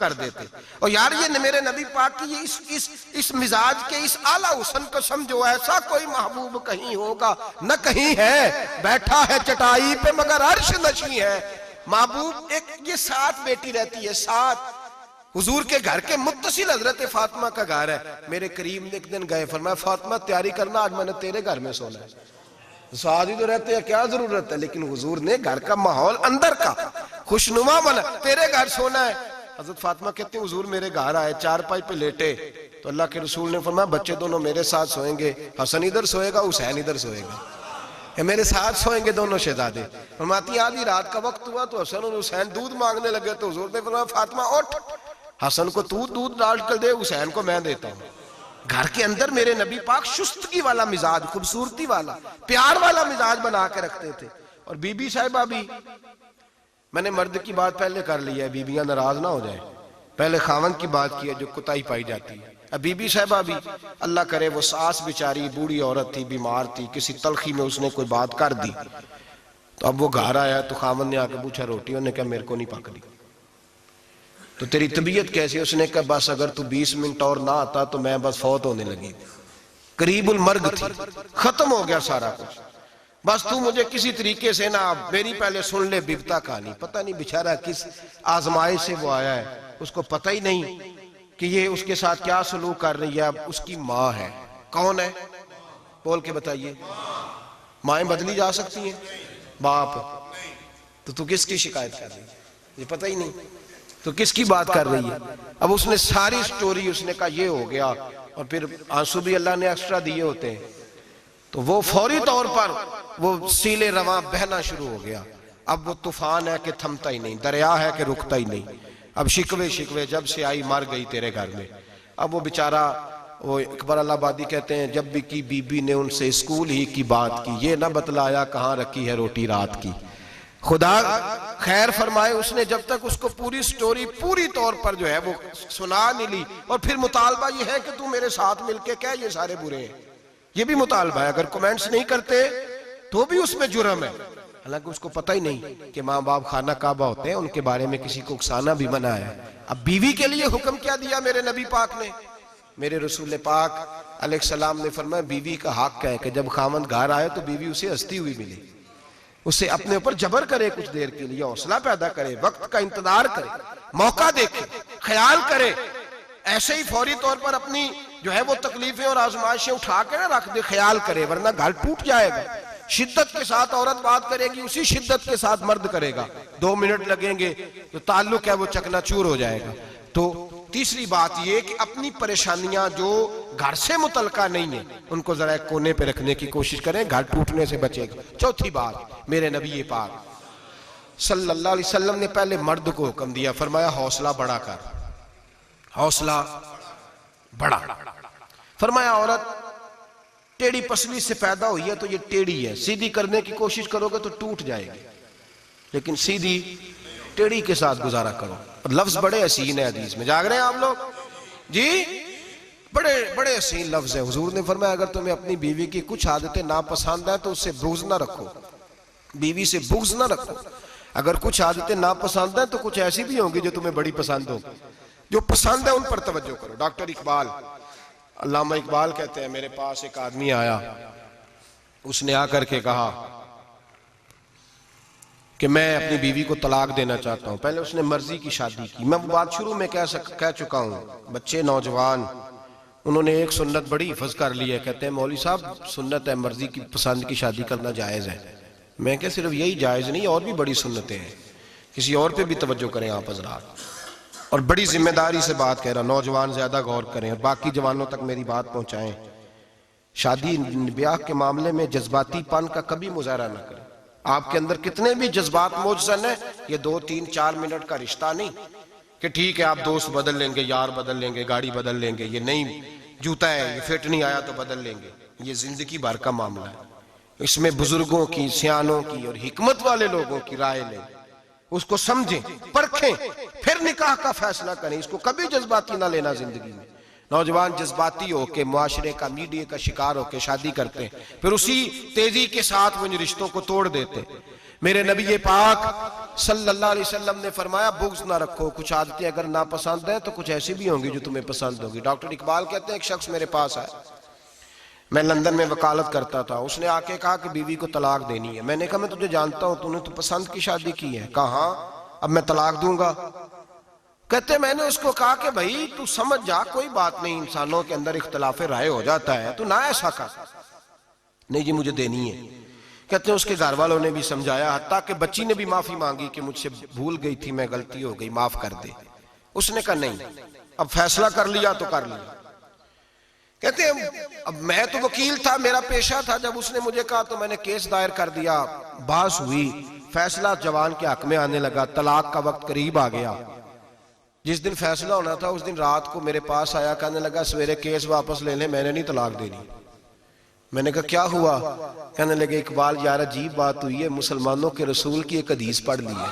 कर देते। और यार ये मेरे नबी पाक की ये इस मिजाज के इस आला हुस्न को समझो, ऐसा कोई महबूब कहीं होगा न कहीं है, बैठा है चटाई पे मगर अर्श नशी है। महबूब एक ये 7 बेटी रहती है, 7 हुजूर के घर के मुत्तसिल हजरत फातिमा का घर है। मेरे करीम ने एक दिन गए, फरमाया फातिमा तैयारी करना, आज मैंने तेरे घर में सोना है। साथ ही तो रहते हैं, क्या जरूरत है, लेकिन हुजूर ने घर का माहौल अंदर का खुशनुमा बना, तेरे घर सोना है। हजरत फातिमा कहती है हुजूर मेरे घर आए, चारपाई पे लेटे, तो अल्लाह के रसूल ने फरमाया बच्चे दोनों मेरे साथ सोएंगे, हसन इधर सोएगा, हुसैन इधर सोएगा, मेरे साथ सोएंगे दोनों शहजादे। फरमाती आधी रात का वक्त हुआ तो हसन और हुसैन दूध मांगने लगे, तो हुजूर ने फरमाया फातिमा उठ, हसन को तू दूध डाल कर दे, हुसैन को मैं देता हूँ। घर के अंदर मेरे नबी पाक शुस्तगी वाला मिजाज, खूबसूरती वाला, प्यार वाला मिजाज बना के रखते थे। और बीबी साहिबा भी, मैंने मर्द की बात पहले कर ली है, बीबियां नाराज ना हो जाए, पहले खावन की बात की है जो कुताई पाई जाती है। अब बीबी साहिबा भी, अल्लाह करे वो सास बेचारी बूढ़ी औरत थी, बीमार थी, किसी तलखी में उसने कोई बात कर दी, तो अब वो घर आया तो खावन ने आके पूछा रोटी, उन्होंने कहा मेरे को नहीं पक रही, तो तेरी तबीयत कैसी? उसने कहा बस अगर तू 20 मिनट और ना आता तो मैं बस फौत होने लगी, करीबुल मर्ग थी, खत्म हो गया सारा कुछ, बस तू मुझे किसी तरीके से ना, मेरी पहले सुन ले बिपता कहानी। पता नहीं बेचारा किस आजमाइश से वो आया है, उसको पता ही नहीं कि ये उसके साथ क्या सलूक कर रही है। उसकी माँ है, कौन है बोल के बताइए? माएँ बदली जा सकती हैं, बाप, तो तू किसकी शिकायत कर रही है? ये पता ही नहीं तो किसकी बात कर रही है। अब उसने सारी स्टोरी, उसने कहा ये हो गया, और फिर आंसू भी अल्लाह ने एक्स्ट्रा दिए होते हैं, तो वो फौरी तौर पर वो सीले रवां बहना शुरू हो गया। अब वो तूफान है कि थमता ही नहीं, दरिया है कि रुकता ही नहीं। अब शिकवे शिकवे, जब से आई मर गई तेरे घर में। अब वो बेचारा, वो इकबाल अलाहाबादी कहते हैं जब भी की बीबी ने उनसे स्कूल ही की बात की, ये ना बतलाया कहाँ रखी है रोटी रात की। खुदा खैर फरमाए, उसने जब तक उसको पूरी स्टोरी पूरी तौर पर जो है वो सुना नहीं ली, और फिर मुतालबा ये है कि तू मेरे साथ मिलके कह ये सारे बुरे हैं, ये भी मुतालबा है। अगर कमेंट्स नहीं करते तो भी उसमें जुर्म है। हालांकि उसको पता ही नहीं कि माँ बाप खाना काबा होते हैं, उनके बारे में किसी को उकसाना भी मना है। अब बीवी के लिए हुक्म क्या दिया मेरे नबी पाक ने? मेरे रसूल पाक अलैहिस्सलाम ने फरमाया बीवी का हक है कि जब खामद घर आए तो बीवी उसे हंसती हुई मिले, उसे अपने ऊपर जबर करे, कुछ देर के लिए हौसला पैदा करे, वक्त का इंतजार करे, मौका देखे, ख्याल करे। ऐसे ही फौरी तौर पर अपनी जो है वो तकलीफें और आजमाइशें उठा के ना रख दे, ख्याल करे, वरना घर टूट जाएगा। शिद्दत के साथ औरत बात करेगी, उसी शिद्दत के साथ मर्द करेगा, 2 मिनट लगेंगे तो ताल्लुक है वो चकनाचूर हो जाएगा। तो तीसरी बात ये कि अपनी परेशानियां जो घर से मुतलका नहीं है उनको जरा एक कोने पे रखने की कोशिश करें, घर टूटने से बचेगा। चौथी बात, मेरे नबी पाक सल्लल्लाहु अलैहि वसल्लम ने पहले मर्द को हुक्म दिया, फरमाया हौसला बड़ा कर, हौसला बड़ा। फरमाया औरत टेढ़ी पसली से पैदा हुई है तो ये टेढ़ी है, सीधी करने की कोशिश करोगे तो टूट जाएगी, लेकिन सीधी टेढ़ी के साथ गुजारा करो। और लफ्ज बड़े हसीन है हदीस में, जाग रहे हैं आप लोग जी, बड़े बड़े हसीन लफ्ज है। हुजूर ने फरमाया अगर तुम्हें अपनी बीवी की कुछ आदतें नापसंद है तो उससे बुग़्ज़ ना रखो, बीवी से बुग़्ज़ ना रखो। अगर कुछ आदतें नापसंद है तो कुछ ऐसी भी होंगी जो तुम्हें बड़ी पसंद होगी, जो पसंद है उन पर तवज्जो करो। डॉक्टर इकबाल, अल्लामा इकबाल कहते हैं मेरे पास एक आदमी आया, उसने आकर के कहा कि मैं अपनी बीवी को तलाक देना चाहता हूं। पहले उसने मर्जी की शादी की, मैं वो बात शुरू में कह चुका हूं, बच्चे नौजवान उन्होंने एक सुन्नत बड़ी हिफज कर ली है, कहते हैं मौलवी साहब सुन्नत है मर्जी की पसंद की शादी करना जायज़ है। मैं क्या सिर्फ यही जायज़ नहीं, और भी बड़ी सुन्नतें हैं, किसी और पे भी तवज्जो करें आप हज़रात। और बड़ी जिम्मेदारी से बात कह रहा, नौजवान ज्यादा गौर करें और बाकी जवानों तक मेरी बात पहुंचाएं। शादी ब्याह के मामले में जज्बातीपन का कभी मुजाहरा ना करें। आपके अंदर कितने भी जज्बात मौजूद है, ये 2, 3, 4 मिनट का रिश्ता नहीं कि ठीक है आप दोस्त बदल लेंगे, यार बदल लेंगे, गाड़ी बदल लेंगे, ये नहीं जूता है ये फिट नहीं आया तो बदल लेंगे, ये जिंदगी भर का मामला है। इसमें बुजुर्गों की, सियानों की और हिकमत वाले लोगों की राय लें, उसको समझें, परखें, फिर निकाह का फैसला करें। इसको कभी जज्बाती ना लेना जिंदगी में। नौजवान जज्बाती होके मुआशरे का, मीडिया का शिकार होके शादी करते हैं, फिर उसी तेजी के साथ वो इन रिश्तों को तोड़ देते। मेरे नबी पाक सल्लल्लाहु अलैहि वसल्लम ने फरमाया बुग़्ज़ ना रखो, कुछ आदतें अगर ना पसंद है तो कुछ ऐसी भी होंगी जो तुम्हें पसंद होगी। डॉक्टर इकबाल कहते हैं एक शख्स मेरे पास आया, मैं लंदन में वकालत करता था, उसने आके कहा कि बीवी को तलाक देनी है। मैंने कहा मैं तुझे जानता हूं, तूने तो पसंद की शादी की है। कहा हाँ, अब मैं तलाक दूंगा। कहते मैंने उसको कहा कि भाई तू समझ जा, कोई बात नहीं, इंसानों के अंदर इख्तिलाफ राय हो जाता है, तू ना ऐसा कर। नहीं जी मुझे देनी है। कहते हैं उसके घर वालों ने भी समझाया, हत्ता कि बच्ची ने भी माफी मांगी कि मुझसे भूल गई थी, मैं गलती हो गई, माफ कर दे। उसने कहा नहीं, अब फैसला कर लिया तो कर लिया। कहते हैं अब मैं तो वकील था, मेरा पेशा था, जब उसने मुझे कहा तो मैंने केस दायर कर दिया, बहस हुई, फैसला जवान के हक में आने लगा, तलाक का वक्त करीब आ गया। जिस दिन फैसला होना था उस दिन रात को मेरे पास आया, कहने लगा सवेरे केस वापस ले ले, मैंने नहीं तलाक देनी। मैंने कहा क्या हुआ? कहने लगे इकबाल यार अजीब बात हुई है, मुसलमानों के रसूल की एक हदीस पढ़ ली है,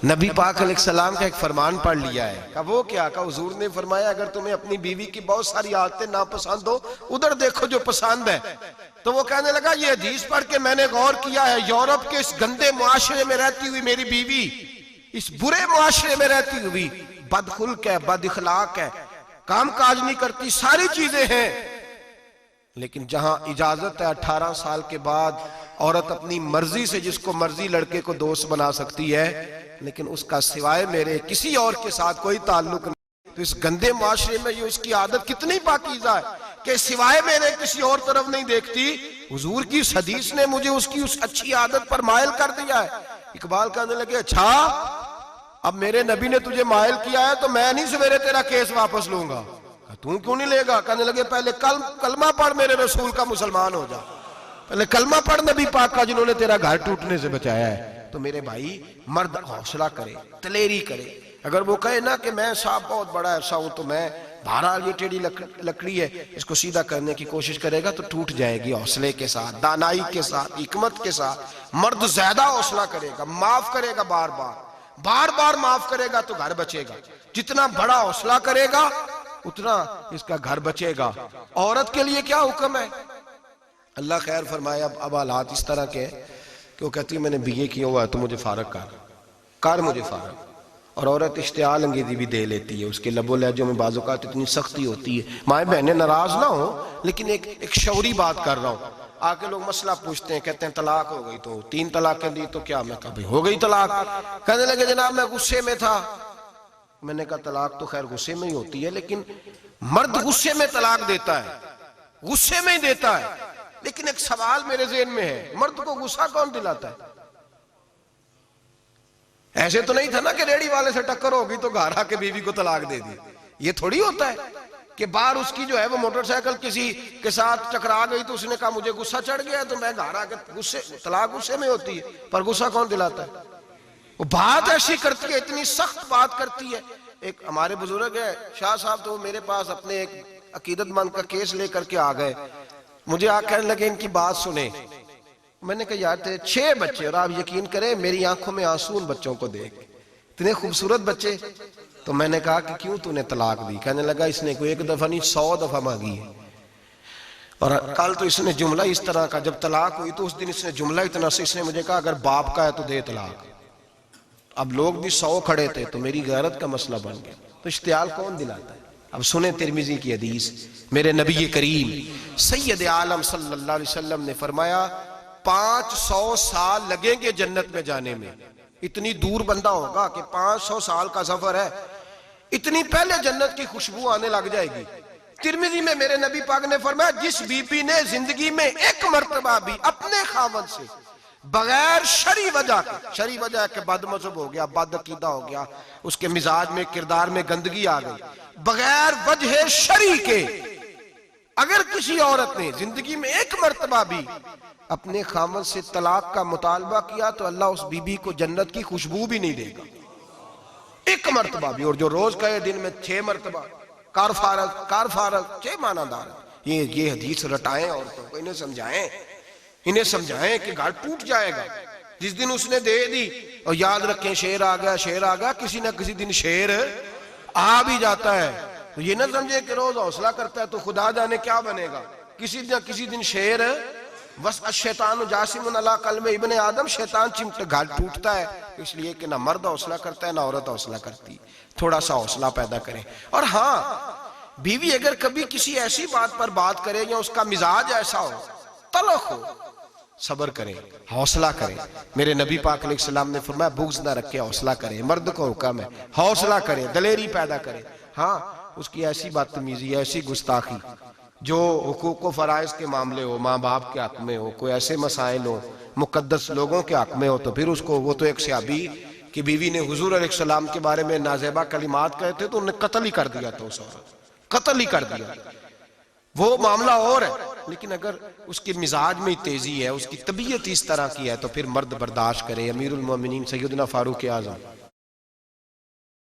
नबी पाक अलैहिस्सलाम का एक फरमान पढ़ लिया है। कहा वो क्या? कहा हुजूर ने फरमाया अगर तुम्हें अपनी बीवी की बहुत सारी आदतें नापसंद हो, उधर देखो जो पसंद है। तो वो कहने लगा ये हदीस पढ़ के मैंने गौर किया है, यूरोप के इस गंदे मुआशरे में रहती हुई मेरी बीवी इस बुरे मुआशरे में रहती हुई बदखुल्क है, बद इखलाक है, काम काज नहीं करती, सारी चीजें हैं, लेकिन जहां इजाजत है 18 साल के बाद औरत अपनी मर्जी से जिसको मर्जी लड़के को दोस्त बना सकती है, लेकिन उसका सिवाय मेरे किसी और के साथ कोई ताल्लुक नहीं। तो इस गंदे माशरे में ये उसकी आदत कितनी पाकीज़ा है कि सिवाय मेरे किसी और तरफ नहीं देखती। हुजूर की इस हदीस ने मुझे उसकी उस अच्छी आदत पर मायल कर दिया है। इकबाल कहने लगे अच्छा अब मेरे नबी ने तुझे मायल किया है तो मैं नहीं सवेरे तेरा केस वापस लूंगा। तू क्यों नहीं लेगा? कहने लगे पहले कलमा पढ़, मेरे रसूल का मुसलमान हो जा, पहले कलमा पढ़ नबी पाक का जिन्होंने तेरा घर टूटने से बचाया है। तो मेरे भाई मर्द हौसला करे, तलेरी करे। अगर वो कहे ना कि मैं साहब बहुत बड़ा ऐसा हूं तो मैं बहरहाल ये टेढ़ी लकड़ी है इसको सीधा करने की कोशिश करेगा तो टूट जाएगी। हौसले के साथ, दानाई के साथ, हिकमत के साथ मर्द ज्यादा हौसला करेगा, माफ करेगा, बार बार माफ करेगा तो घर बचेगा। जितना बड़ा हौसला करेगा उतना इसका घर बचेगा। औरत के लिए क्या हुक्म है? अल्लाह खैर फरमाया। अब हालात इस तरह के कि वो कहती है मैंने बीए किया हुआ है तो मुझे फारग कर मुझे फारग। और औरत इश्तियाल अंगेजी भी दे लेती है, उसके लबो लहजों में बाज़-औक़ात इतनी सख्ती होती है। माए बहनें नाराज ना हो, लेकिन एक शौरी बात कर रहा हूँ। आके लोग मसला पूछते हैं, कहते हैं तलाक हो गई तो 3 तलाकें दी तो क्या? मैं कहा हो गई तलाक। कहने लगे जनाब मैं गुस्से में था। मैंने कहा तलाक तो खैर गुस्से में ही होती है, लेकिन मर्द गुस्से में तलाक देता है, गुस्से में ही देता है। लेकिन एक सवाल मेरे ज़हन में है, मर्द को गुस्सा कौन दिलाता है? ऐसे तो नहीं था ना कि रेडी वाले से टक्कर होगी तो घर आके बीवी को तलाक दे दी। ये थोड़ी होता है कि बाहर उसकी जो है वो मोटरसाइकिल किसी के साथ टकरा गई तो उसने कहा मुझे गुस्सा चढ़ गया तो मैं घर आके गुस्से, तलाक गुस्से में होती है, पर गुस्सा कौन दिलाता है? वो बात ऐसी करती है, इतनी सख्त बात करती है। एक हमारे बुजुर्ग है शाह साहब, तो मेरे पास अपने एक अकीदतमंद का केस लेकर के आ गए। मुझे आ कहने लगे इनकी बात सुने। मैंने कहा यार थे 6 बच्चे और आप यकीन करें मेरी आंखों में आंसू उन बच्चों को देख, इतने खूबसूरत बच्चे। तो मैंने कहा कि क्यों तूने तलाक दी? कहने लगा इसने कोई 1 दफा नहीं 100 दफा मांगी है। और कल तो इसने जुमला इस तरह का, जब तलाक हुई तो उस दिन इसने जुमला इतना से इसने मुझे कहा अगर बाप का है तो दे तलाक। अब लोग भी 100 खड़े थे तो मेरी गैरत का मसला बन गया। तो इश्तियाल कौन दिलाता है? अब सुने तिरमिजी की हदीस, मेरे नबी करीम सैयद आलम सल्लल्लाहु अलैहि वसल्लम ने फरमाया 500 साल लगेंगे जन्नत में जाने में। इतनी दूर बंदा होगा कि 500 साल का सफर है, इतनी पहले जन्नत की खुशबू आने लग जाएगी। तिरमिजी में मेरे नबी पाक ने फरमाया जिस बीबी ने जिंदगी में एक मर्तबा भी अपने खावत से बगैर शरी वजह के बदमज़हब हो गया, बदअकीदा हो गया, उसके मिजाज में किरदार में गंदगी आ गई, बगैर वजह शरी के अगर किसी औरत ने जिंदगी में एक मर्तबा भी अपने खामद से तलाक का मुतालबा किया तो अल्लाह उस बीबी को जन्नत की खुशबू भी नहीं देगा, एक मर्तबा भी। और जो रोज कहे दिन में 6 मर्तबा कार फारग 6 मानादार, ये हदीस रटाएं औरतों को, इन्हें समझाएं कि घर टूट जाएगा जिस दिन उसने दे दी। और याद रखें शेर आ गया, किसी ना किसी दिन शेर आ भी जाता है। तो ये ना समझे कि रोज हौसला करता है तो खुदा जाने क्या बनेगा, किसी न किसी दिन शेर बस शैतान जासिमुन अला कल्ब इब्ने आदम, शैतान चिमट घाट टूटता है इसलिए कि ना मर्द हौसला करता है ना औरत हौसला करती। थोड़ा सा हौसला पैदा करें। और हाँ, बीवी अगर कभी किसी ऐसी बात पर बात करे या उसका मिजाज ऐसा हो, तलख हो, सब्र करें, हौसला करें। मेरे नबी पाक अलैहिस्सलाम ने फरमाया बुग़्ज़ ना रखे, हौसला करें। मर्द को हुक्म है हौसला करें, दलेरी पैदा करें। हाँ, उसकी ऐसी बदतमीजी, ऐसी गुस्ताखी जो हुकूक व फराइज के मामले हो, माँ बाप के हक में हो, कोई ऐसे मसाइल हो, मुकद्दस लोगों के हक में हो, तो फिर उसको, वो तो एक सहाबी की बीवी ने हुजूर अलैहिस्सलाम के बारे में नाज़ेबा कलिमात कहे थे तो उन्हें कत्ल ही कर दिया था, उस औरत कत्ल ही कर दिया। वो मामला और है, लेकिन अगर उसके मिजाज में तेजी है, उसकी तबीयत इस तरह की है, तो फिर मर्द बर्दाश्त करे। अमीरुल मोमिनीन सैयदना फारूक आज़म